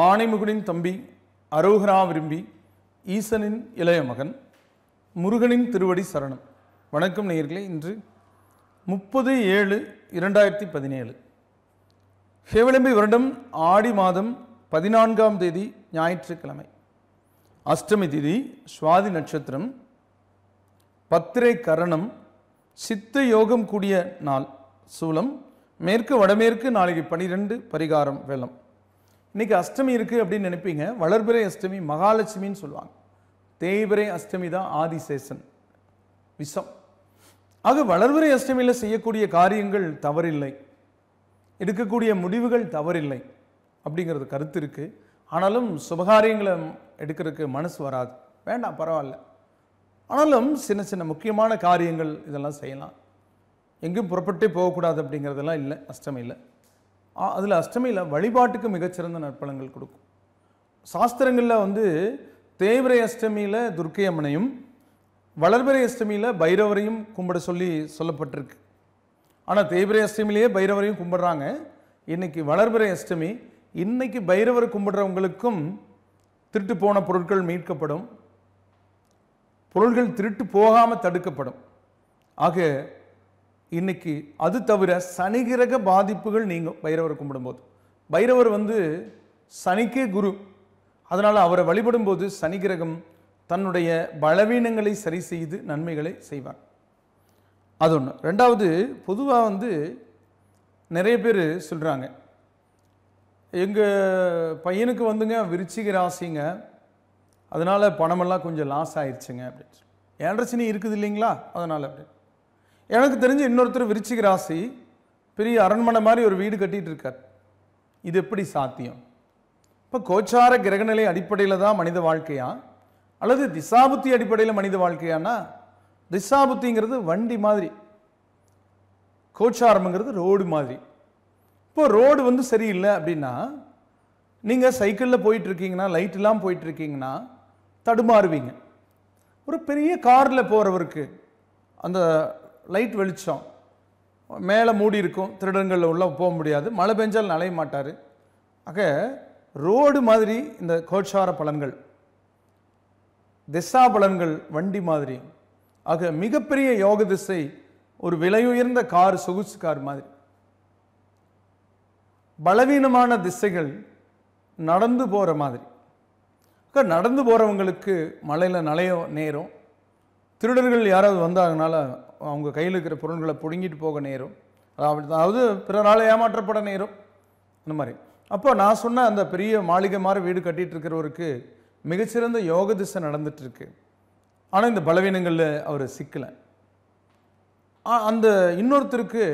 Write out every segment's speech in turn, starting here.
ஆனைமுகனின் தம்பி அரோகரா விரும்பி ஈசனின் இளைய மகன் முருகனின் திருவடி சரணம். வணக்கம் நேயர்களே. இன்று 30/7/2017 ஹேவலம்பி வருடம் ஆடி மாதம் 14ஆம் தேதி ஞாயிற்றுக்கிழமை. அஷ்டமி திதி, சுவாதி நட்சத்திரம், பத்திரை கரணம், சித்த யோகம் கூடிய நாள், சூலம் மேற்கு வடமேற்கு, நாளைக்கு 12 பரிகாரம் வெள்ளம். இன்னைக்கு அஷ்டமி இருக்குது அப்படின்னு நினைப்பீங்க. வளர்பிறை அஷ்டமி மகாலட்சுமின்னு சொல்லுவாங்க. தேய்பிறை அஷ்டமி தான் ஆதிசேஷன் விஷம். ஆக வளர்பிறை அஷ்டமியில் செய்யக்கூடிய காரியங்கள் தவறில்லை, எடுக்கக்கூடிய முடிவுகள் தவறில்லை அப்படிங்கிறது கருத்து இருக்குது. ஆனாலும் சுபகாரியங்களை எடுக்கிறதுக்கு மனசு வராது. வேண்டாம், பரவாயில்ல. ஆனாலும் சின்ன சின்ன முக்கியமான காரியங்கள் இதெல்லாம் செய்யலாம். எங்கேயும் புறப்பட்டே போகக்கூடாது அப்படிங்கிறதெல்லாம் இல்லை அஷ்டமியில். அதில் அஷ்டமியில் வழிபாட்டுக்கு மிகச்சிறந்த நற்பலங்கள் கொடுக்கும். சாஸ்திரங்களில் தேய்பிறை அஷ்டமியில் துர்க்கை அம்மனையும் வளர்பிறை அஷ்டமியில் பைரவரையும் கும்பிட சொல்லப்பட்டிருக்கு. ஆனால் தேய்பிறை அஷ்டமிலேயே பைரவரையும் கும்பிட்றாங்க. இன்னைக்கு வளர்பிறை அஷ்டமி. இன்னைக்கு பைரவர் கும்பிடுறவங்களுக்கும் திருட்டு போன பொருட்கள் மீட்கப்படும், பொருள்கள் திருட்டு போகாமல் தடுக்கப்படும். ஆக இன்னைக்கு அது தவிர சனிகிரக பாதிப்புகள் நீங்கும் பைரவர் கும்பிடும்போது. பைரவர் சனிக்கே குரு, அதனால் அவரை வழிபடும்போது சனிகிரகம் தன்னுடைய பலவீனங்களை சரி செய்து நன்மைகளை செய்வார். அது ஒன்று. ரெண்டாவது, பொதுவாக நிறைய பேர் சொல்கிறாங்க, எங்கள் பையனுக்கு விருச்சிக ராசிங்க, அதனால் பணமெல்லாம் கொஞ்சம் லாஸ் ஆயிடுச்சுங்க அப்படின்னு. ஏழரை சனி இருக்குது இல்லைங்களா, அதனால் அப்படி. எனக்கு தெரிஞ்ச இன்னொருத்தர் விருச்சிக ராசி, பெரிய அரண்மனை மாதிரி ஒரு வீடு கட்டிகிட்டு இருக்கார். இது எப்படி சாத்தியம்? இப்போ கோச்சார கிரகநிலை அடிப்படையில் தான் மனித வாழ்க்கையா அல்லது திசாபுத்தி அடிப்படையில் மனித வாழ்க்கையானா? திசாபுத்திங்கிறது வண்டி மாதிரி, கோச்சாரம்ங்கிறது ரோடு மாதிரி. இப்போ ரோடு சரியில்லை அப்படின்னா, நீங்கள் சைக்கிளில் போயிட்டுருக்கீங்கன்னா, லைட்டெல்லாம் போயிட்டுருக்கீங்கன்னா தடுமாறுவீங்க. ஒரு பெரிய காரில் போகிறவருக்கு அந்த லைட் வெளிச்சம் மேலே மூடி இருக்கும், திருடங்களில் உள்ள போக முடியாது, மழை பெஞ்சால் நனைய மாட்டார். ஆக ரோடு மாதிரி இந்த கோச்சார பலன்கள், திசா பலன்கள் வண்டி மாதிரி. ஆக மிகப்பெரிய யோக திசை ஒரு விலையுயர்ந்த கார், சொகுசு கார் மாதிரி. பலவீனமான திசைகள் நடந்து போகிற மாதிரி. நடந்து போகிறவங்களுக்கு மழையில் நனைய நேரம், திருடர்கள் யாராவது வந்தாங்கனால அவங்க கையில் இருக்கிற பொருள்களை பிடுங்கிட்டு போக நேரம், அதாவது பிறரால் ஏமாற்றப்பட நேரம், இந்த மாதிரி. அப்போ நான் சொன்ன அந்த பெரிய மாளிகை மாதிரி வீடு கட்டிகிட்டு இருக்கிறவருக்கு மிகச்சிறந்த யோக திசை நடந்துட்டுருக்கு. ஆனால் இந்த பலவீனங்களில் அவர் சிக்கலை. அந்த இன்னொருத்தருக்கு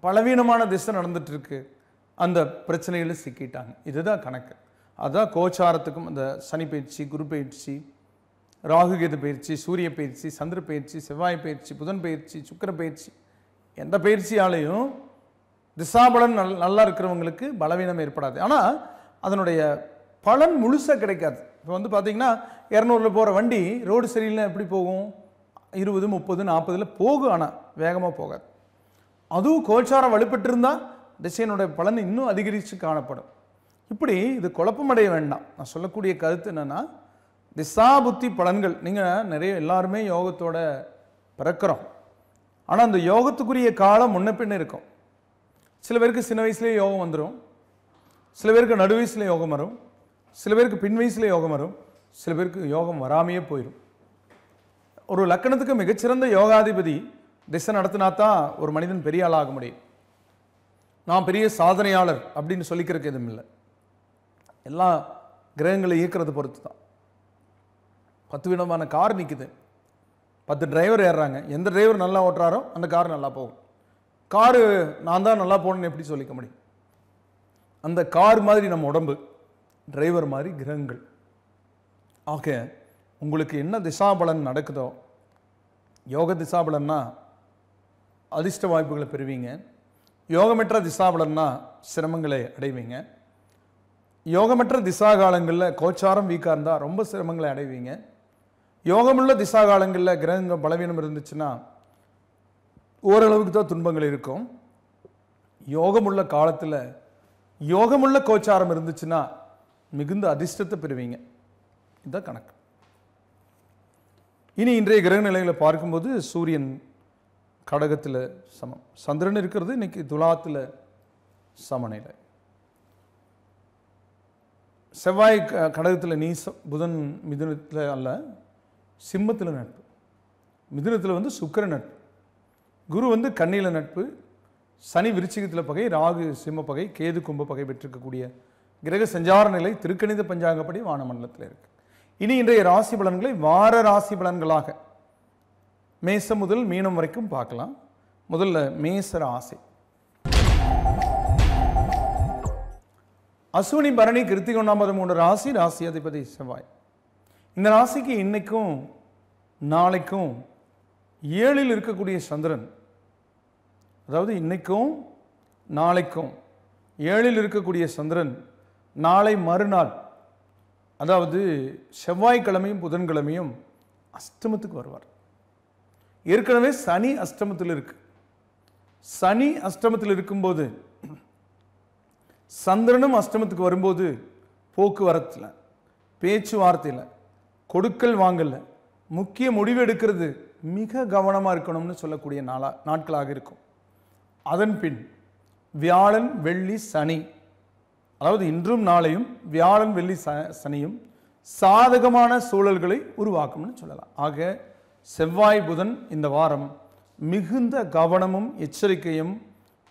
பலவீனமான திசை நடந்துட்டுருக்கு, அந்த பிரச்சனைகளில் சிக்கிட்டாங்க. இதுதான் கணக்கு. அதுதான் கோச்சாரத்துக்கும் அந்த சனி பயிற்சி, குரு பயிற்சி, ராகுகேது பயிற்சி, சூரிய பயிற்சி, சந்திர பயிற்சி, செவ்வாய் பயிற்சி, புதன் பயிற்சி, சுக்கிர பயிற்சி, எந்த பயிற்சியாலையும் திசாபலன் நல்லா இருக்கிறவங்களுக்கு பலவீனம் ஏற்படாது. ஆனால் அதனுடைய பலன் முழுசாக கிடைக்காது. இப்போ பார்த்தீங்கன்னா 200 போகிற வண்டி ரோடு சரியில்லை எப்படி போகும்? 20, 30, 40 போகும், ஆனால் வேகமாக போகாது. அதுவும் கோச்சாரம் வலுப்பெற்றிருந்தால் திசையினுடைய பலன் இன்னும் அதிகரித்து காணப்படும். இப்படி இது குழப்பமடைய வேண்டாம். நான் சொல்லக்கூடிய கருத்து என்னென்னா, திசாபுத்தி பலன்கள், நீங்கள் நிறைய எல்லாருமே யோகத்தோட பிறக்கிறோம். ஆனால் அந்த யோகத்துக்குரிய காலம் முன்ன பின்ன இருக்கும். சில பேருக்கு சின்ன வயசுலேயே யோகம் வந்துடும், சில பேருக்கு நடு வயசில் யோகம் வரும், சில பேருக்கு பின் வயசில் யோகம் வரும், சில பேருக்கு யோகம் வராமையே போயிடும். ஒரு லக்கணத்துக்கு மிகச்சிறந்த யோகாதிபதி திசை நடத்தினா தான் ஒரு மனிதன் பெரிய ஆளாக முடியும். நான் பெரிய சாதனையாளர் அப்படின்னு சொல்லிக்கிறதுக்கு எதுவும் இல்லை. எல்லா கிரகங்களை இயக்கிறது பொறுத்து தான். 10 விதமான கார் நிற்குது, 10 டிரைவர் ஏறுறாங்க. எந்த டிரைவர் நல்லா ஓட்டுறாரோ அந்த கார் நல்லா போகும். காரு நான் தான் நல்லா போகணுன்னு எப்படி சொல்லிக்க முடியும்? அந்த கார் மாதிரி நம்ம உடம்பு, டிரைவர் மாதிரி கிரகங்கள். ஆக உங்களுக்கு என்ன திசாபலன் நடக்குதோ, யோக திசாபலன்னா அதிர்ஷ்ட வாய்ப்புகளை பெறுவீங்க, யோகமற்ற திசாபலன்னா சிரமங்களை அடைவீங்க, யோகமற்ற திசா காலங்களில் கோச்சாரம் வீக்காக இருந்தால் ரொம்ப சிரமங்களை அடைவீங்க, யோகமுள்ள திசா காலங்களில் கிரகங்கள் பலவீனம் இருந்துச்சுன்னா ஓரளவுக்கு தான் துன்பங்கள் இருக்கும். யோகமுள்ள காலத்தில் யோகமுள்ள கோச்சாரம் இருந்துச்சுன்னா மிகுந்த அதிர்ஷ்டத்தை பெறுவீங்க. இதுதான் கணக்கு. இனி இன்றைய கிரக நிலைகளை பார்க்கும்போது சூரியன் கடகத்தில் சமம், சந்திரன் இருக்கிறது இன்னைக்கு துலாத்தில் சமநிலை, செவ்வாய் கடகத்தில் நீசம், புதன் மிதுனத்தில் அல்ல சிம்மத்தில் நட்பு, மிதுனத்தில் வந்து சுக்கிர நட்பு, குரு வந்து கன்னியில் நட்பு, சனி விருச்சிகத்தில் பகை, ராகு சிம்ம பகை, கேது கும்ப பகை பெற்றிருக்கக்கூடிய கிரக சஞ்சார நிலை திருக்கணித பஞ்சாங்கப்படி வானமண்டலத்தில் இருக்கு. இனி இன்றைய ராசி பலன்களை வார ராசி பலன்களாக மேசம் முதல் மீனம் வரைக்கும் பார்க்கலாம். முதல்ல மேச ராசி. அஸ்வினி பரணி கிருத்திகை 1ஆம் பாதம் 3 ராசி, ராசி அதிபதி செவ்வாய். இந்த ராசிக்கு இன்னைக்கும் நாளைக்கும் 7ல் இருக்கக்கூடிய சந்திரன், அதாவது இன்னைக்கும் நாளைக்கும் 7ல் இருக்கக்கூடிய சந்திரன் நாளை மறுநாள், அதாவது செவ்வாய்க்கிழமையும் புதன்கிழமையும் அஷ்டமத்துக்கு வருவார். ஏற்கனவே சனி அஷ்டமத்தில் இருக்கு. சனி அஷ்டமத்தில் இருக்கும்போது சந்திரனும் அஷ்டமத்துக்கு வரும்போது போக்குவரத்தில், பேச்சுவார்த்தையில், கொடுக்கல் வாங்கல, முக்கிய முடிவு எடுக்கிறது மிக கவனமாக இருக்கணும்னு சொல்லக்கூடிய நாட்களாக இருக்கும். அதன் பின் வியாழன் வெள்ளி சனி, அதாவது இன்றும் நாளையும் வியாழன் வெள்ளி சனியும் சாதகமான சூழல்களை உருவாக்கும்னு சொல்லலாம். ஆக செவ்வாய் புதன் இந்த வாரம் மிகுந்த கவனமும் எச்சரிக்கையும்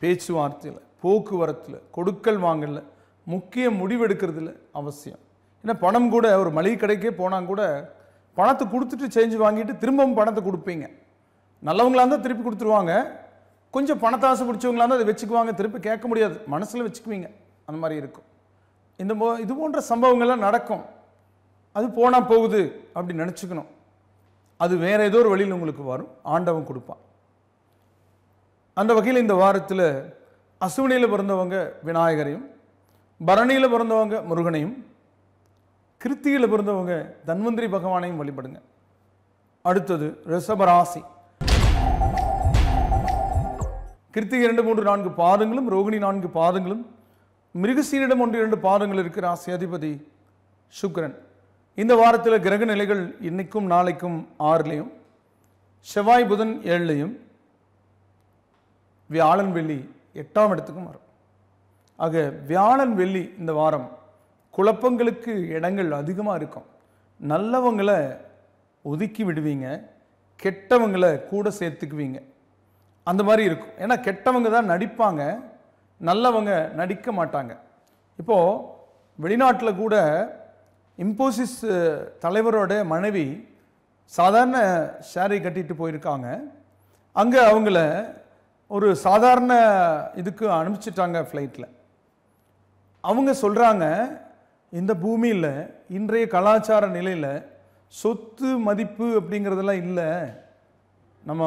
பேச்சுவார்த்தையில், போக்குவரத்தில், கொடுக்கல் வாங்கல, முக்கிய முடிவெடுக்கிறதுல அவசியம். ஏன்னா பணம் கூட ஒரு மளிகை கடைக்கே போனால் கூட பணத்தை கொடுத்துட்டு சேஞ்சு வாங்கிட்டு திரும்பவும் பணத்தை கொடுப்பீங்க. நல்லவங்களாக இருந்தால் திருப்பி கொடுத்துருவாங்க, கொஞ்சம் பணத்தை ஆசை பிடிச்சவங்களா இருந்தால் அதை வச்சுக்குவாங்க, திருப்பி கேட்க முடியாது, மனசில் வச்சுக்குவீங்க. அந்த மாதிரி இருக்கும். இது போன்ற சம்பவங்கள்லாம் நடக்கும். அது போனால் போகுது அப்படி நினச்சிக்கணும். அது வேற ஏதோ ஒரு வழியில் உங்களுக்கு வரும், ஆண்டவன் கொடுப்பான். அந்த வகையில் இந்த வாரத்தில் அசுவினியில் பிறந்தவங்க விநாயகரையும், பரணியில் பிறந்தவங்க முருகனையும், கிருத்திகையில் பிறந்தவங்க தன்வந்திரி பகவானையும் வழிபடுங்க. அடுத்தது ரிஷபராசி. கிருத்திகை 2, 3, 4 பாதங்களும், ரோகிணி 4 பாதங்களும், மிருகசீரிடம் 1, 2 பாதங்கள் இருக்கிற ராசி அதிபதி சுக்கிரன். இந்த வாரத்தில் கிரக நிலைகள் இன்னைக்கும் நாளைக்கும் 6லையும், செவ்வாய் புதன் 7லையும், வியாழன் வெள்ளி 8ஆம் இடத்துக்கும் வரும். ஆக வியாழன் வெள்ளி இந்த வாரம் குழப்பங்களுக்கு இடங்கள் அதிகமாக இருக்கும். நல்லவங்களை ஒதுக்கி விடுவீங்க, கெட்டவங்களை கூட சேர்த்துக்குவீங்க. அந்த மாதிரி இருக்கும். ஏன்னா கெட்டவங்க தான் நடிப்பாங்க, நல்லவங்க நடிக்க மாட்டாங்க. இப்போது வெளிநாட்டில் கூட இம்போசிஸ் தலைவரோட மனைவி சாதாரண ஷேரை கட்டிட்டு போயிருக்காங்க. அங்கே அவங்கள ஒரு சாதாரண இதுக்கு அனுப்பிச்சிட்டாங்க ஃப்ளைட்டில். அவங்க சொல்கிறாங்க, இந்த பூமியில் இன்றைய கலாச்சார நிலையில் சொத்து மதிப்பு அப்படிங்கிறதெல்லாம் இல்லை, நம்ம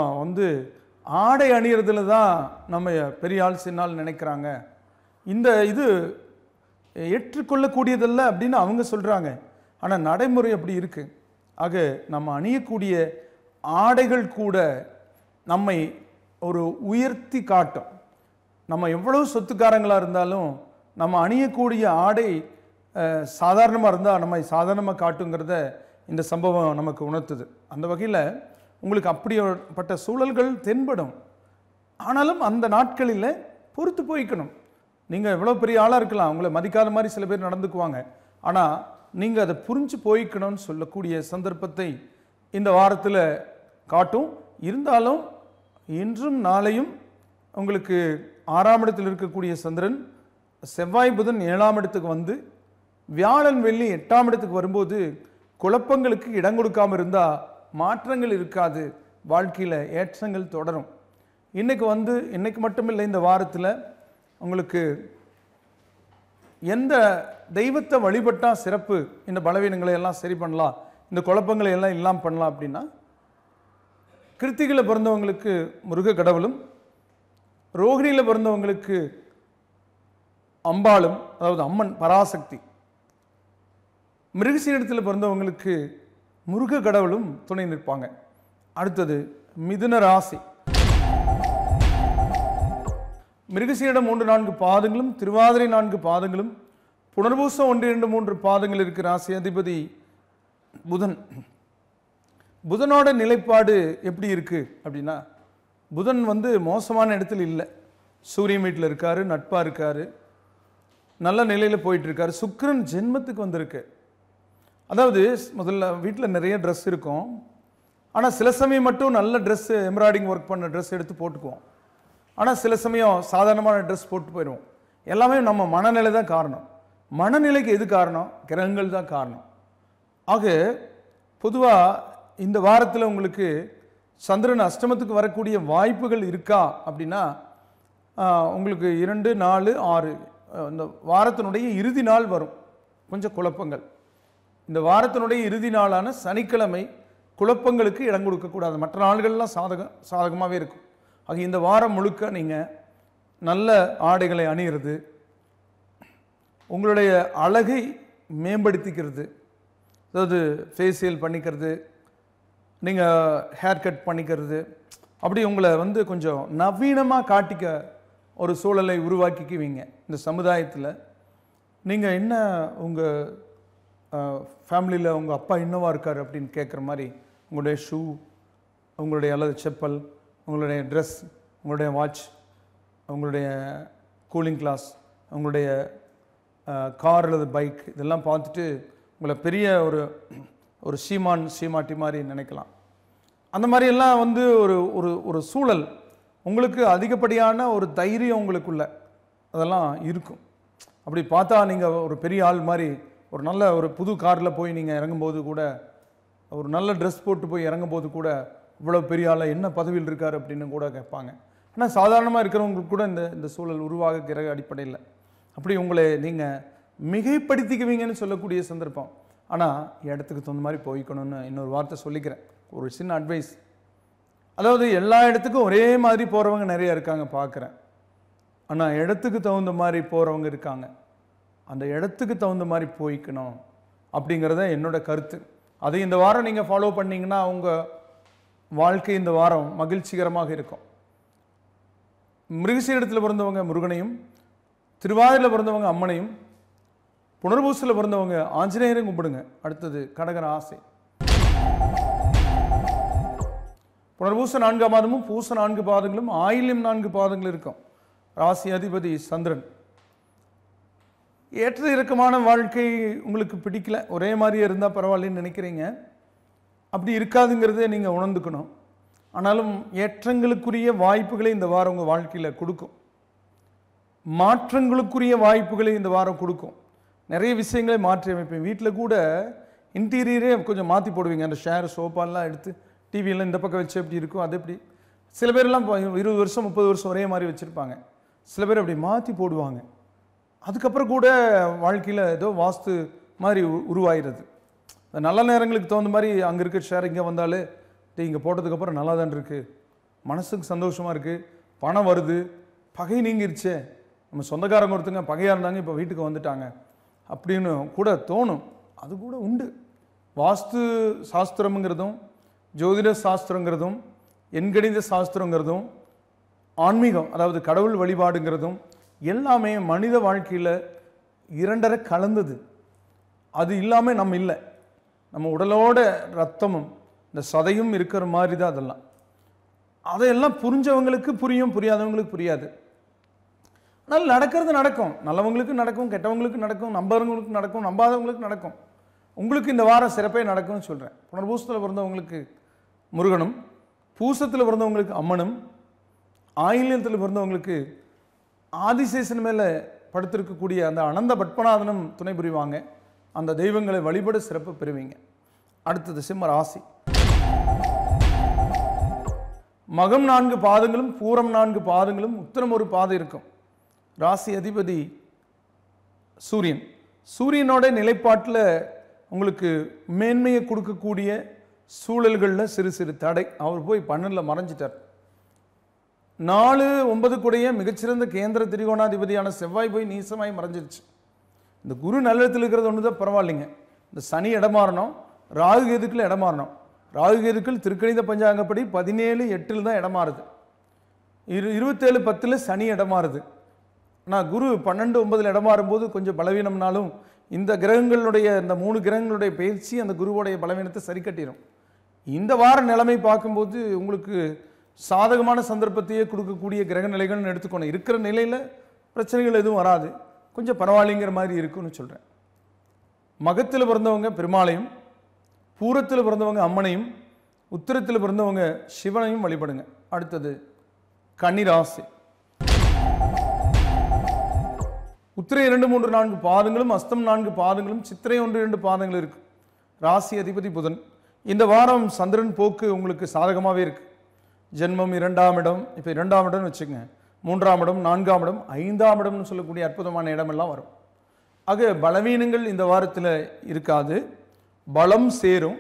ஆடை அணியறதுல தான் நம்ம பெரிய ஆள் சின்னால் நினைக்கிறாங்க, இந்த இது ஏற்றுக்கொள்ளக்கூடியதல்ல அப்படின்னு அவங்க சொல்கிறாங்க. ஆனால் நடைமுறை அப்படி இருக்கு. ஆக நம்ம அணியக்கூடிய ஆடைகள் கூட நம்மை ஒரு உயர்த்தி காட்டும். நம்ம எவ்வளவு சொத்துக்காரங்களாக இருந்தாலும் நம்ம அணியக்கூடிய ஆடை சாதாரணமாக இருந்தால் நம்மை சாதாரணமாக காட்டுங்கிறத இந்த சம்பவம் நமக்கு உணர்த்துது. அந்த வகையில் உங்களுக்கு அப்படிப்பட்ட சூழல்கள் தென்படும். ஆனாலும் அந்த நாட்களில் பொறுத்து போய்க்கணும். நீங்கள் எவ்வளோ பெரிய ஆளாக இருக்கலாம், உங்களை மதிக்காத மாதிரி சில பேர் நடந்துக்குவாங்க, ஆனால் நீங்கள் அதை புரிஞ்சு போய்க்கணும்னு சொல்லக்கூடிய சந்தர்ப்பத்தை இந்த வாரத்தில் காட்டும். இருந்தாலும் இன்றும் நாளையும் உங்களுக்கு 6ஆம் இடத்தில் இருக்கக்கூடிய சந்திரன் செவ்வாய் புதன் 7ஆம் இடத்துக்கு வந்து வியாழன் வெள்ளி 8ஆம் இடத்துக்கு வரும்போது குழப்பங்களுக்கு இடம் கொடுக்காமல் இருந்தால் மாற்றங்கள் இருக்காது, வாழ்க்கையில் ஏற்றங்கள் தொடரும். இன்னைக்கு மட்டுமில்லை, இந்த வாரத்தில் உங்களுக்கு எந்த தெய்வத்தை வழிபட்டால் சிறப்பு, இந்த பலவீனங்களை எல்லாம் சரி பண்ணலாம், இந்த குழப்பங்களை எல்லாம் இல்லாமல் பண்ணலாம் அப்படின்னா, கிருத்திகையில் பிறந்தவங்களுக்கு முருக கடவுளும், ரோகிணியில் பிறந்தவங்களுக்கு அம்பாளும், அதாவது அம்மன் பராசக்தி, மிருகசீரிடத்தில் பிறந்தவங்களுக்கு முருக கடவுளும் துணை நிற்பாங்க. அடுத்தது மிதுன ராசி. மிருகசீரிடம் 3, 4 பாதங்களும், திருவாதிரை 4 பாதங்களும், புனர்பூசம் 1, 2, 3 பாதங்கள் இருக்கிற ராசி அதிபதி புதன். புதனோட நிலைப்பாடு எப்படி இருக்கு அப்படின்னா, புதன் மோசமான இடத்துல இல்லை. சூரியன் வீட்டில் இருக்காரு, நட்பா இருக்காரு, நல்ல நிலையில் போயிட்டு இருக்காரு. சுக்கிரன் ஜென்மத்துக்கு வந்திருக்கு. அதாவது முதல்ல வீட்டில் நிறைய ட்ரெஸ் இருக்கும், ஆனால் சில சமயம் மட்டும் நல்ல ட்ரெஸ்ஸு, எம்ப்ராய்டிங் ஒர்க் பண்ண ட்ரெஸ் எடுத்து போட்டுக்குவோம். ஆனால் சில சமயம் சாதாரணமான ட்ரெஸ் போட்டு போயிடுவோம். எல்லாமே நம்ம மனநிலை தான் காரணம். மனநிலைக்கு எது காரணம்? கிரகங்கள் தான் காரணம். ஆக பொதுவாக இந்த வாரத்தில் உங்களுக்கு சந்திரன் அஷ்டமத்துக்கு வரக்கூடிய வாய்ப்புகள் இருக்கா அப்படின்னா, உங்களுக்கு 2, 4, 6 இந்த வாரத்தினுடைய இறுதி நாள் வரும். கொஞ்சம் குழப்பங்கள். இந்த வாரத்தினுடைய இறுதி நாளான சனிக்கிழமை குழப்பங்களுக்கு இடம் கொடுக்கக்கூடாது. மற்ற நாள்கள்லாம் சாதகமாகவே இருக்கும். ஆக இந்த வாரம் முழுக்க நீங்கள் நல்ல ஆடைகளை அணிகிறது, உங்களுடைய அழகை மேம்படுத்திக்கிறது, அதாவது ஃபேஷியல் பண்ணிக்கிறது, நீங்கள் ஹேர் கட் பண்ணிக்கிறது, அப்படி உங்களை கொஞ்சம் நவீனமாக காட்டிக்க ஒரு சூழலை உருவாக்கிக்குவீங்க. இந்த சமுதாயத்தில் நீங்கள் என்ன உங்கள் ஃபேமிலியில் உங்கள் அப்பா என்னவா இருக்கார் அப்படின்னு கேட்குற மாதிரி உங்களுடைய ஷூ, உங்களுடைய அல்லது செப்பல், உங்களுடைய ட்ரெஸ், உங்களுடைய வாட்ச், உங்களுடைய கூலிங் கிளாஸ், உங்களுடைய கார் அல்லது பைக், இதெல்லாம் பார்த்துட்டு உங்களை பெரிய ஒரு சீமாட்டி மாதிரி நினைக்கலாம். அந்த மாதிரியெல்லாம் ஒரு ஒரு ஒரு சூழல் உங்களுக்கு அதிகப்படியான ஒரு தைரியம் உங்களுக்குள்ள அதெல்லாம் இருக்கும். அப்படி பார்த்தா நீங்கள் ஒரு பெரிய ஆள் மாதிரி ஒரு நல்ல ஒரு புது காரில் போய் நீங்கள் இறங்கும்போது கூட, ஒரு நல்ல ட்ரெஸ் போட்டு போய் இறங்கும்போது கூட, இவ்வளோ பெரிய ஆளாக என்ன பதவியில் இருக்கார் அப்படின்னு கூட கேட்பாங்க. ஆனால் சாதாரணமாக இருக்கிறவங்களுக்கு கூட இந்த சூழல் உருவாக கிரக அடிப்படையில் அப்படி உங்களை நீங்கள் மிகைப்படுத்திக்குவீங்கன்னு சொல்லக்கூடிய சந்தர்ப்பம். ஆனால் இடத்துக்கு தகுந்த மாதிரி போய்க்கணும்னு இன்னொரு வார்த்தை சொல்லிக்கிறேன். ஒரு சின்ன அட்வைஸ். அதாவது எல்லா இடத்துக்கும் ஒரே மாதிரி போகிறவங்க நிறைய இருக்காங்க பார்க்குறேன். ஆனால் இடத்துக்கு தகுந்த மாதிரி போகிறவங்க இருக்காங்க. அந்த இடத்துக்கு தகுந்த மாதிரி போய்க்கணும் அப்படிங்கிறத என்னோட கருத்து. அதை இந்த வாரம் நீங்கள் ஃபாலோ பண்ணிங்கன்னா உங்கள் வாழ்க்கை இந்த வாரம் மகிழ்ச்சிகரமாக இருக்கும். மிருகசீரிடத்தில் பிறந்தவங்க முருகனையும், திருவாதிரையில் பிறந்தவங்க அம்மனையும், புனர்பூசத்தில் பிறந்தவங்க ஆஞ்சநேயரையும் கும்பிடுங்க. அடுத்தது கடக ராசி. புனர்பூச 4 பாதமும் பூச 4 பாதங்களும் ஆயில்யம் 4 பாதங்களும் இருக்கும். ராசி அதிபதி சந்திரன். ஏற்ற இறக்கமான வாழ்க்கை உங்களுக்கு பிடிக்கல, ஒரே மாதிரியே இருந்தால் பரவாயில்லன்னு நினைக்கிறீங்க. அப்படி இருக்காதுங்கிறத நீங்கள் உணர்ந்துக்கணும். ஆனாலும் ஏற்றங்களுக்குரிய வாய்ப்புகளை இந்த வாரம் உங்கள் வாழ்க்கையில் கொடுக்கும். மாற்றங்களுக்குரிய வாய்ப்புகளை இந்த வாரம் கொடுக்கும். நிறைய விஷயங்களை மாற்றி அமைப்பேன். வீட்டில் கூட இன்டீரியரே கொஞ்சம் மாற்றி போடுவீங்க. அந்த ஷேர் சோஃபாலாம் எடுத்து டிவியெல்லாம் இந்த பக்கம் வச்சு எப்படி இருக்கும் அது எப்படி. சில பேர்லாம் 20 வருஷம் 30 வருஷம் ஒரே மாதிரி வச்சுருப்பாங்க. சில பேர் அப்படி மாற்றி போடுவாங்க. அதுக்கப்புறம் கூட வாழ்க்கையில் ஏதோ வாஸ்து மாதிரி உருவாகிறது. நல்ல நேரங்களுக்கு தகுந்த மாதிரி அங்கே இருக்க ஷேர் இங்கே வந்தாலே இங்கே போட்டதுக்கப்புறம் நல்லா தான் இருக்குது, மனசுக்கு சந்தோஷமாக இருக்குது, பணம் வருது, பகை நீங்கிருச்சே, நம்ம சொந்தக்காரங்க ஒருத்தங்க பகையாக இருந்தாங்க இப்போ வீட்டுக்கு வந்துட்டாங்க அப்படின்னு கூட தோணும். அது கூட உண்டு. வாஸ்து சாஸ்திரம்ங்கிறதும் ஜோதிட சாஸ்திரங்கிறதும் எண்கணித சாஸ்திரங்கிறதும் ஆன்மீகம், அதாவது கடவுள் வழிபாடுங்கிறதும் எல்லாமே மனித வாழ்க்கையில் இரண்டரை கலந்தது. அது இல்லாமல் நம்ம இல்லை. நம்ம உடலோட ரத்தமும் இந்த சதையும் இருக்கிற மாதிரி தான் அதெல்லாம். அதையெல்லாம் புரிஞ்சவங்களுக்கு புரியும், புரியாதவங்களுக்கு புரியாது. ஆனால் நடக்கிறது நடக்கும். நல்லவங்களுக்கு நடக்கும், கெட்டவங்களுக்கு நடக்கும், நம்புறவங்களுக்கு நடக்கும், நம்பாதவங்களுக்கு நடக்கும். உங்களுக்கு இந்த வாரம் சிறப்பே நடக்கும்னு சொல்கிறேன். புனர்பூசத்தில் பிறந்தவங்களுக்கு முருகனும், பூசத்தில் பிறந்தவங்களுக்கு அம்மனும், ஆயில்யத்தில் பிறந்தவங்களுக்கு ஆதிசேஷன் மேலே படுத்திருக்கக்கூடிய அந்த அனந்த பத்மநாதனும் துணை புரிவாங்க. அந்த தெய்வங்களை வழிபட சிறப்பு பெறுவீங்க. அடுத்தது சிம்ம ராசி. மகம் 4 பாதங்களும் பூரம் 4 பாதங்களும் உத்திரம் 1 பாதம் இருக்கும். ராசி அதிபதி சூரியன். சூரியனோட நிலைப்பாட்டில் உங்களுக்கு மேன்மையை கொடுக்கக்கூடிய சூழல்களில் சிறு சிறு தடை. அவர் போய் 12ல் மறைஞ்சிட்டார். 4, 9 கூடைய மிகச்சிறந்த கேந்திர திரிகோணாதிபதியான செவ்வாய் போய் நீசமாய் மறைஞ்சிருச்சு. இந்த குரு நல்லத்தில் இருக்கிறது ஒன்று தான் பரவாயில்லைங்க. இந்த சனி இடமாறணும், ராகு கேதுக்கள் இடமாறணும். ராகு கேதுக்கள் திருக்கணித பஞ்சாங்கப்படி 17/8 தான் இடமாறுது. 27/10 சனி இடமாறுது. ஆனால் குரு 12-9 இடம் மாறும்போது கொஞ்சம் பலவீனம்னாலும் இந்த கிரகங்களுடைய இந்த 3 கிரகங்களுடைய பயிற்சி அந்த குருவோடைய பலவீனத்தை சரி கட்டிடும். இந்த வார நிலைமை பார்க்கும்போது உங்களுக்கு சாதகமான சந்தர்ப்பத்தையே கொடுக்கக்கூடிய கிரக நிலைகள்னு எடுத்துக்கணும். இருக்கிற நிலையில் பிரச்சனைகள் எதுவும் வராது, கொஞ்சம் பரவாயில்லைங்கிற மாதிரி இருக்குன்னு சொல்கிறேன். மகத்தில் பிறந்தவங்க பெருமாளையும், பூரத்தில் பிறந்தவங்க அம்மனையும், உத்திரத்தில் பிறந்தவங்க சிவனையும் வழிபடுங்க. அடுத்தது கன்னிராசி. உத்திரை 2, 3, 4 பாதங்களும், அஸ்தம் 4 பாதங்களும், சித்திரை 1, 2 பாதங்கள் இருக்கு. ராசி அதிபதி புதன். இந்த வாரம் சந்திரன் போக்கு உங்களுக்கு சாதகமாகவே இருக்கு. ஜென்மம் 2ஆம் இடம், இப்போ 2ஆம் இடம்னு வச்சுக்கோங்க, 3ஆம் இடம், 4ஆம் இடம், 5ஆம் இடம்னு சொல்லக்கூடிய அற்புதமான இடமெல்லாம் வரும். ஆக பலவீனங்கள் இந்த வாரத்தில் இருக்காது. பலம் சேரும்,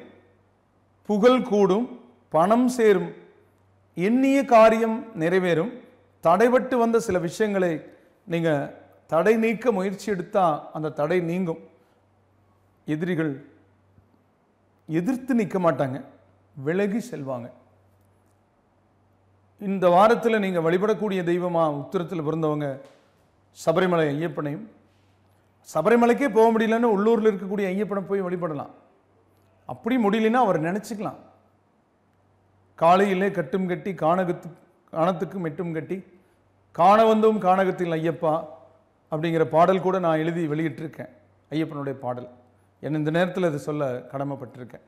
புகழ் கூடும், பணம் சேரும், எண்ணிய காரியம் நிறைவேறும். தடைபட்டு வந்த சில விஷயங்களை நீங்கள் தடை நீக்க முயற்சி எடுத்தால் அந்த தடை நீங்கும். எதிரிகள் எதிர்த்து நிற்க மாட்டாங்க, விலகி செல்வாங்க. இந்த வாரத்தில் நீங்கள் வழிபடக்கூடிய தெய்வமாக உத்திரத்தில் பிறந்தவங்க சபரிமலை ஐயப்பனையும், சபரிமலைக்கே போக முடியலன்னு உள்ளூரில் இருக்கக்கூடிய ஐயப்பனை போய் வழிபடலாம். அப்படி முடியலன்னா அவர் நினச்சிக்கலாம். காலையிலே கட்டும் கட்டி காணத்துக்கு மெட்டும் கட்டி காண வந்தும் கானகத்தில் ஐயப்பா அப்படிங்கிற பாடல் கூட நான் எழுதி வெளியிட்டிருக்கேன். ஐயப்பனுடைய பாடல் என்ன இந்த நேரத்தில் இது சொல்ல கடமைப்பட்டிருக்கேன்.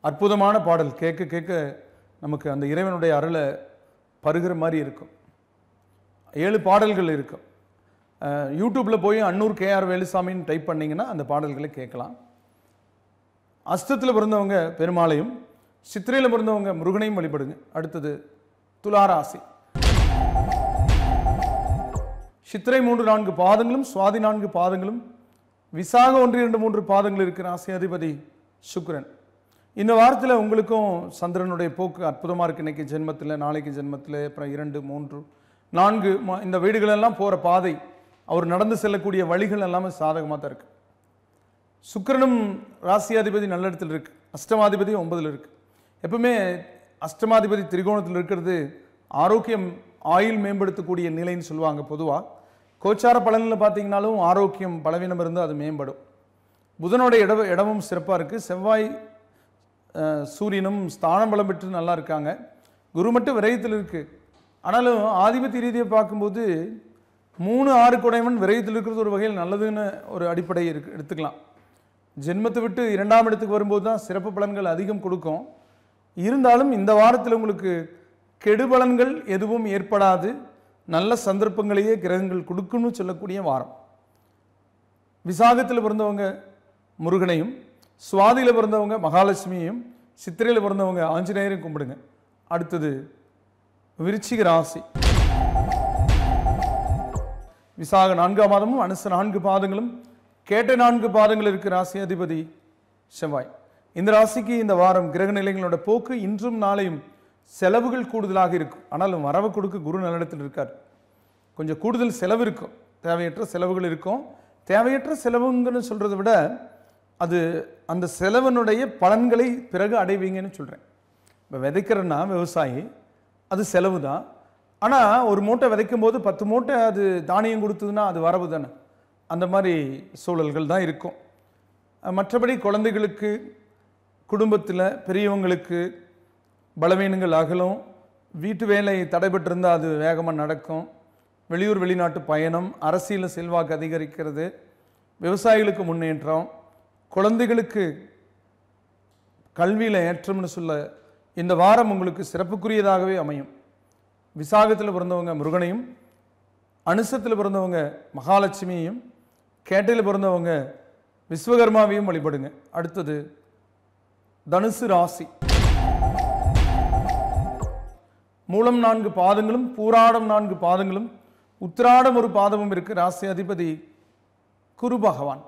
அற்புதமான பாடல், கேட்க கேட்க நமக்கு அந்த இறைவனுடைய அருளை பருகிற மாதிரி இருக்கும். 7 பாடல்கள் இருக்கும். யூடியூப்பில் போய் அன்னூர் கேஆர் வேலுசாமின்னு டைப் பண்ணிங்கன்னா அந்த பாடல்களை கேட்கலாம். அஸ்தத்தில் பிறந்தவங்க பெருமாளையும், சித்திரையில் பிறந்தவங்க முருகனையும் வழிபடுங்க. அடுத்தது துளாராசி. சித்திரை 3, 4 பாதங்களும், சுவாதி 4 பாதங்களும், விசாக 1, 2, 3 பாதங்கள் இருக்கிற ராசி அதிபதி சுக்கிரன். இந்த வாரத்தில் உங்களுக்கும் சந்திரனுடைய போக்கு அற்புதமாக இருக்குது. இன்றைக்கி ஜென்மத்தில், நாளைக்கு ஜென்மத்தில், அப்புறம் 2, 3, 4 இந்த வீடுகளெல்லாம் போகிற பாதை, அவர் நடந்து செல்லக்கூடிய வழிகள் எல்லாமே சாதகமாக தான் இருக்குது. சுக்கிரனும் ராசியாதிபதி நல்ல இடத்துல இருக்குது, அஷ்டமாதிபதி 9ல் இருக்குது. எப்பவுமே அஷ்டமாதிபதி திரிகோணத்தில் இருக்கிறது ஆரோக்கியம், ஆயுள் மேம்படுத்தக்கூடிய நிலைன்னு சொல்லுவாங்க. பொதுவாக கோச்சார பலனில் பார்த்தீங்கன்னாலும் ஆரோக்கியம் பலவீனம் இருந்தால் அது மேம்படும். புதனோட இடமும் சிறப்பாக இருக்குது. செவ்வாய் சூரியனும் ஸ்தானம் பலம் பெற்று நல்லா இருக்காங்க. குரு மட்டும் விரயத்தில் இருக்குது. ஆனாலும் ஆதிபத்திய ரீதியை பார்க்கும்போது 3, 6 குடைவன் விரயத்தில் இருக்கிறது ஒரு வகையில் நல்லதுன்னு ஒரு அடிப்படை எடுத்துக்கலாம். ஜென்மத்தை விட்டு 2ஆம் இடத்துக்கு வரும்போது தான் சிறப்பு பலன்கள் அதிகம் கொடுக்கும். இருந்தாலும் இந்த வாரத்தில் உங்களுக்கு கெடுபலன்கள் எதுவும் ஏற்படாது, நல்ல சந்தர்ப்பங்களையே கிரகங்கள் கொடுக்குன்னு சொல்லக்கூடிய வாரம். விசாகத்தில் பிறந்தவங்க முருகனையும், சுவாதியில் பிறந்தவங்க மகாலட்சுமியையும், சித்திரையில் பிறந்தவங்க ஆஞ்சநேயரையும் கும்பிடுங்க. அடுத்தது விருச்சிக ராசி. விசாக 4ஆம் மாதமும், அனுச 4 பாதங்களும், கேட்ட 4 பாதங்கள் இருக்கிற ராசி அதிபதி செவ்வாய். இந்த ராசிக்கு இந்த வாரம் கிரக நிலைகளோட போக்கு இன்றும் நாளையும் செலவுகள் கூடுதலாக இருக்கும். ஆனாலும் வரவு கொடுக்க குரு நல்லிடத்தில் இருக்கார். கொஞ்சம் கூடுதல் செலவு இருக்கும், தேவையற்ற செலவுகள் இருக்கும். தேவையற்ற செலவுங்கன்னு சொல்கிறத விட அது அந்த செலவனுடைய பலன்களை பிறகு அடைவீங்கன்னு சொல்கிறேன். இப்போ விதைக்கிறன்னா விவசாயி அது செலவு தான். ஆனால் ஒரு மூட்டை விதைக்கும் போது 10 மூட்டை அது தானியம் கொடுத்ததுன்னா அது வரவு தானே. அந்த மாதிரி சூழல்கள் தான் இருக்கும். மற்றபடி குழந்தைகளுக்கு, குடும்பத்தில் பெரியவங்களுக்கு பலவீனங்கள் அகலும். வீட்டு வேலை தடைபட்டிருந்தால் அது வேகமாக நடக்கும். வெளியூர் வெளிநாட்டு பயணம், அரசியல் செல்வாக்கு அதிகரிக்கிறது, விவசாயிகளுக்கு முன்னேற்றம், குழந்தைகளுக்கு கல்வியில் ஏற்றம்னு சொல்ல இந்த வாரம் உங்களுக்கு சிறப்புக்குரியதாகவே அமையும். விசாகத்தில் பிறந்தவங்க முருகனையும், அனுசத்தில் பிறந்தவங்க மகாலட்சுமியையும், கேட்டையில் பிறந்தவங்க விஸ்வகர்மாவையும் வழிபடுங்க. அடுத்தது தனுசு ராசி. மூலம் 4 பாதங்களும், பூராடம் 4 பாதங்களும், உத்திராடம் 1 பாதமும் இருக்கு ராசி அதிபதி குரு பகவான்.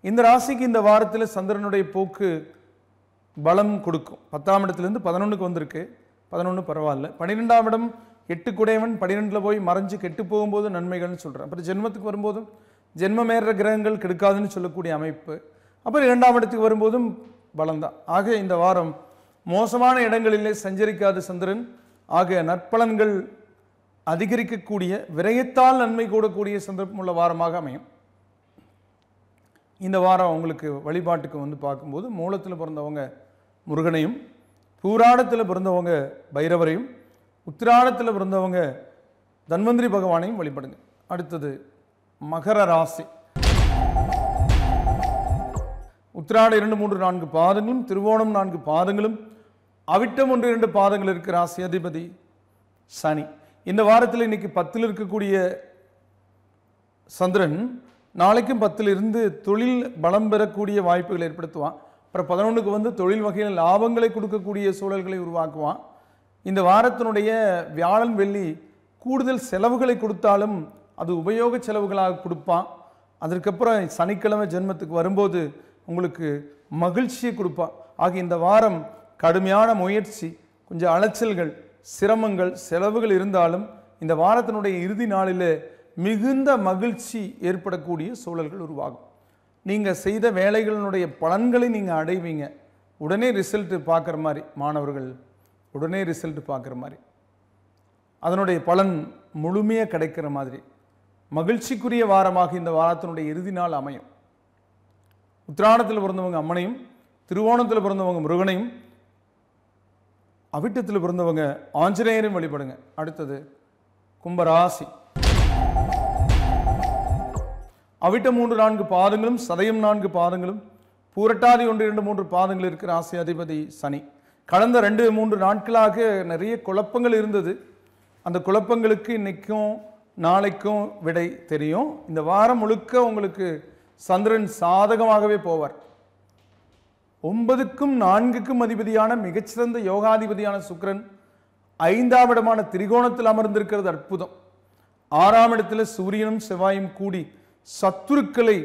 இந்த ராசிக்கு இந்த வாரத்தில் சந்திரனுடைய போக்கு பலம் கொடுக்கும். 10ஆம் இடத்துலேருந்து 11க்கு வந்திருக்கு. 11 பரவாயில்ல. 12ஆம் இடம் 8 குடையவன் 12ல் போய் மறைஞ்சு கெட்டு போகும்போது நன்மைகள்னு சொல்கிறேன். அப்புறம் ஜென்மத்துக்கு வரும்போதும் ஜென்மமேற கிரகங்கள் கெடுக்காதுன்னு சொல்லக்கூடிய அமைப்பு. அப்புறம் 2ஆம் இடத்துக்கு வரும்போதும் பலம்தான். ஆக இந்த வாரம் மோசமான இடங்களிலே சஞ்சரிக்காத சந்திரன், ஆக நற்பலன்கள் அதிகரிக்கக்கூடிய, விரயத்தால் நன்மை கூடக்கூடிய சந்தர்ப்பமுள்ள வாரமாக அமையும். இந்த வாரம் உங்களுக்கு வழிபாட்டுக்கு வந்து பார்க்கும்போது மூலத்தில் பிறந்தவங்க முருகனையும், பூராடத்தில் பிறந்தவங்க பைரவரையும், உத்திராடத்தில் பிறந்தவங்க தன்வந்திரி பகவானையும் வழிபடுங்க. அடுத்தது மகர ராசி. உத்திராட 2, 3, 4 பாதங்களும், திருவோணம் 4 பாதங்களும், அவிட்டம் 1, 2 பாதங்கள் இருக்கிற ராசி அதிபதி சனி. இந்த வாரத்தில் இன்னைக்கு 10ல் இருக்கக்கூடிய சந்திரன் நாளைக்கும் 10ல் இருந்து தொழில் பலம் பெறக்கூடிய வாய்ப்புகளை ஏற்படுத்துவான். அப்புறம் 11க்கு வந்து தொழில் வகையில் லாபங்களை கொடுக்கக்கூடிய சூழல்களை உருவாக்குவான். இந்த வாரத்தினுடைய வியாழன் வெள்ளி கூடுதல் செலவுகளை கொடுத்தாலும் அது உபயோக செலவுகளாக கொடுப்பான். அதற்கப்புறம் சனிக்கிழமை ஜென்மத்துக்கு வரும்போது உங்களுக்கு மகிழ்ச்சியை கொடுப்பான். ஆக இந்த வாரம் கடுமையான முயற்சி, கொஞ்சம் அலைச்சல்கள், சிரமங்கள், செலவுகள் இருந்தாலும் இந்த வாரத்தினுடைய இறுதி நாளில் மிகுந்த மகிழ்ச்சி ஏற்படக்கூடிய சூழல்கள் உருவாகும். நீங்கள் செய்த வேலைகளினுடைய பலன்களை நீங்கள் அடைவீங்க. உடனே ரிசல்ட் பார்க்குற மாதிரி, மாணவர்கள் உடனே ரிசல்ட் பார்க்குற மாதிரி, அதனுடைய பலன் முழுமையாக கிடைக்கிற மாதிரி மகிழ்ச்சிக்குரிய வாரமாக இந்த வாரத்தினுடைய இறுதி நாள் அமையும். உத்திராடத்தில் பிறந்தவங்க அம்மனையும், திருவோணத்தில் பிறந்தவங்க முருகனையும், அவிட்டத்தில் பிறந்தவங்க ஆஞ்சநேயரையும் வழிபடுங்க. அடுத்தது கும்பராசி. அவிட்டம் 3, 4 பாதங்களும், சதயம் 4 பாதங்களும், பூரட்டாதி 1, 2, 3 பாதங்கள் இருக்கிற ராசி அதிபதி சனி. கடந்த 2, 3 நாட்களாக நிறைய குழப்பங்கள் இருந்தது. அந்த குழப்பங்களுக்கு இன்னைக்கும் நாளைக்கும் விடை தெரியும். இந்த வாரம் முழுக்க உங்களுக்கு சந்திரன் சாதகமாகவே போவார். 9க்கும் 4க்கும் அதிபதியான மிகச்சிறந்த யோகாதிபதியான சுக்கிரன் 5ஆம் இடமான திரிகோணத்தில் அமர்ந்திருக்கிறது அற்புதம். 6ஆம் இடத்துல சூரியனும் செவ்வாயும் கூடி சத்துருக்களை,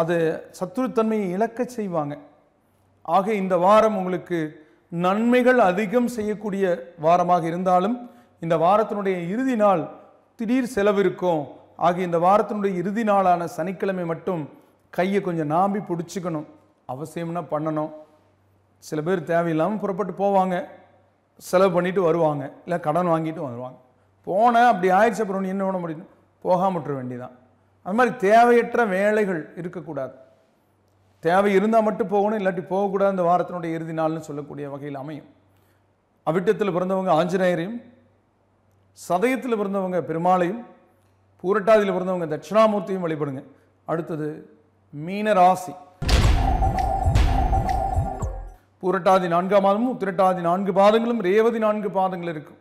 அது சத்துருத்தன்மையை இழக்க செய்வாங்க. ஆக இந்த வாரம் உங்களுக்கு நன்மைகள் அதிகம் செய்யக்கூடிய வாரமாக இருந்தாலும் இந்த வாரத்தினுடைய இறுதி நாள் திடீர் செலவு இருக்கும். ஆக இந்த வாரத்தினுடைய இறுதி நாளான சனிக்கிழமை மட்டும் கையை கொஞ்சம் நாம்பி பிடிச்சிக்கணும். அவசியம்னா பண்ணணும். சில பேர் தேவையில்லாமல் புறப்பட்டு போவாங்க, செலவு பண்ணிட்டு வருவாங்க, இல்லை கடன் வாங்கிட்டு வருவாங்க. போனேன் அப்படி ஆயிடுச்சு, அப்புறம் என்ன பண்ண முடியும், போகாம விட்டுற வேண்டியதான். அது மாதிரி தேவையற்ற வேலைகள் இருக்கக்கூடாது. தேவை இருந்தால் மட்டும் போகணும், இல்லாட்டி போகக்கூடாது. இந்த வாரத்தினுடைய இறுதி நாள்னு சொல்லக்கூடிய வகையில் அமையும். அவிட்டத்தில் பிறந்தவங்க ஆஞ்சநேயரையும், சதயத்தில் பிறந்தவங்க பெருமாளையும், பூரட்டாதியில் பிறந்தவங்க தட்சிணாமூர்த்தியும் வழிபடுங்க. அடுத்தது மீன ராசி. பூரட்டாதி 4ஆம் மாதமும், உத்திரட்டாதி 4 பாதங்களும், ரேவதி 4 பாதங்கள் இருக்கும்.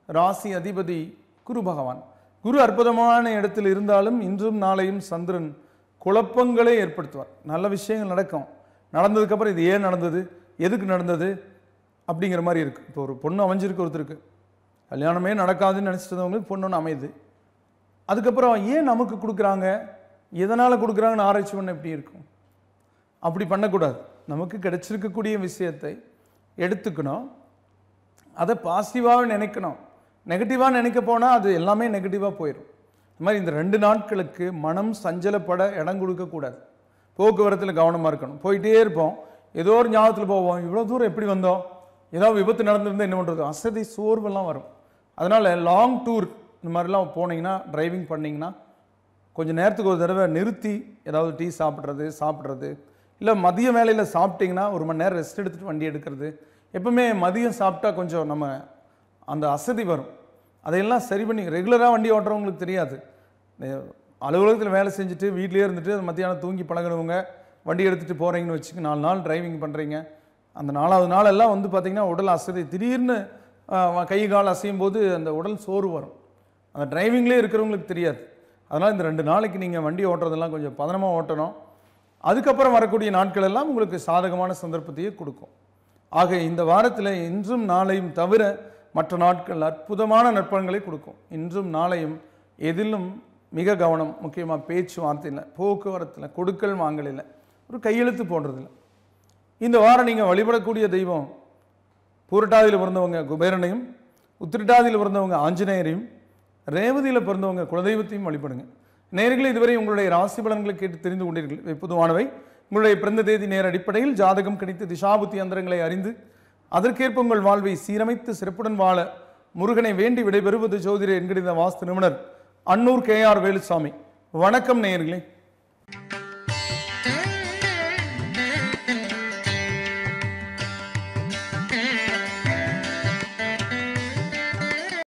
ராசி அதிபதி குரு பகவான். குரு அற்புதமான இடத்தில் இருந்தாலும் இன்றும் நாளையும் சந்திரன் குழப்பங்களை ஏற்படுத்துவார். நல்ல விஷயங்கள் நடக்கும், நடந்ததுக்கப்புறம் இது ஏன் நடந்தது, எதுக்கு நடந்தது அப்படிங்கிற மாதிரி இருக்குது. இப்போ ஒரு பொண்ணு அமைஞ்சிருக்கு, ஒருத்தருக்கு கல்யாணமே நடக்காதுன்னு நினச்சிட்டு பொண்ணு ஒன்று அமையுது. அதுக்கப்புறம் ஏன் நமக்கு கொடுக்குறாங்க, எதனால் கொடுக்குறாங்கன்னு ஆராய்ச்சி பண்ண எப்படி இருக்கும்? அப்படி பண்ணக்கூடாது. நமக்கு கிடைச்சிருக்கக்கூடிய விஷயத்தை எடுத்துக்கணும், அதை பாசிட்டிவாக நினைக்கணும். நெகட்டிவாக நினைக்க போனால் அது எல்லாமே நெகட்டிவாக போயிடும். இந்த மாதிரி இந்த 2 நாட்களுக்கு மனம் சஞ்சலப்பட இடம் கொடுக்கக்கூடாது. போக்குவரத்தில் கவனமாக இருக்கணும். போயிட்டே இருப்போம், ஏதோ ஒரு ஞாபகத்தில் போவோம், இவ்வளோ தூரம் எப்படி வந்தோம், ஏதாவது விபத்து நடந்திருந்தால் என்ன பண்ணுறது, அசதி சோர்வெல்லாம் வரும். அதனால் லாங் டூர் இந்த மாதிரிலாம் போனீங்கன்னா, டிரைவிங் பண்ணிங்கன்னா கொஞ்சம் நேரத்துக்கு ஒரு தடவை நிறுத்தி ஏதாவது டீ சாப்பிட்றது, இல்லை மதிய வேலையில் சாப்பிட்டிங்கன்னா 1 மணி நேரம் ரெஸ்ட் எடுத்துகிட்டு வண்டி எடுக்கிறது. எப்பவுமே மதியம் சாப்பிட்டா கொஞ்சம் நம்ம அந்த அசதி வரும். அதையெல்லாம் சரி பண்ணி, ரெகுலராக வண்டி ஓட்டுறவங்களுக்கு தெரியாது. அலுவலகத்தில் வேலை செஞ்சுட்டு வீட்லேயே இருந்துட்டு மத்தியானம் தூங்கி பழகினவங்க வண்டி எடுத்துகிட்டு போகிறீங்கன்னு வச்சுக்க, 4 நாள் டிரைவிங் பண்ணுறீங்க. அந்த 4ஆவது நாளெல்லாம் வந்து பார்த்திங்கன்னா உடல் அசதி, திடீர்னு கை கால் அசையும் போது அந்த உடல் சோர்வு வரும். அந்த டிரைவிங்லேயே இருக்கிறவங்களுக்கு தெரியாது. அதனால் இந்த 2 நாளைக்கு நீங்கள் வண்டி ஓட்டுறதெல்லாம் கொஞ்சம் பதனமாக ஓட்டணும். அதுக்கப்புறம் வரக்கூடிய நாட்கள் எல்லாம் உங்களுக்கு சாதகமான சந்தர்ப்பத்தையே கொடுக்கும். ஆக இந்த வாரத்தில் இன்றும் நாளையும் தவிர மற்ற நாட்கள் அற்புதமான நற்பலன்களை கொடுக்கும். இன்றும் நாளையும் எதிலும் மிக கவனம். முக்கியமாக பேச்சுவார்த்தையில், போக்குவரத்தில், கொடுக்கல் வாங்கலில், ஒரு கையெழுத்து போடுறதில்லை. இந்த வாரம் நீங்கள் வழிபடக்கூடிய தெய்வம் பூரட்டாதியில் பிறந்தவங்க குபேரனையும், உத்திரட்டாதியில் பிறந்தவங்க ஆஞ்சநேயரையும், ரேவதியில் பிறந்தவங்க குலதெய்வத்தையும் வழிபடுங்க. நேயர்களே, இதுவரை உங்களுடைய ராசி பலன்களை கேட்டு தெரிந்து கொண்டீர்கள். பொதுவானவை. உங்களுடைய பிறந்த தேதி நேர அடிப்படையில் ஜாதகம் கணித்து திசாபுத்தி அந்தரங்களை அறிந்து அதற்கேற்ப உங்கள் வாழ்வை சீரமைத்து சிறப்புடன் வாழ முருகனை வேண்டி விடைபெறுவது ஜோதிடர் என்கிற வாஸ்து நிபுணர் அன்னூர் KR வேலுசாமி. வணக்கம் நேயர்களே.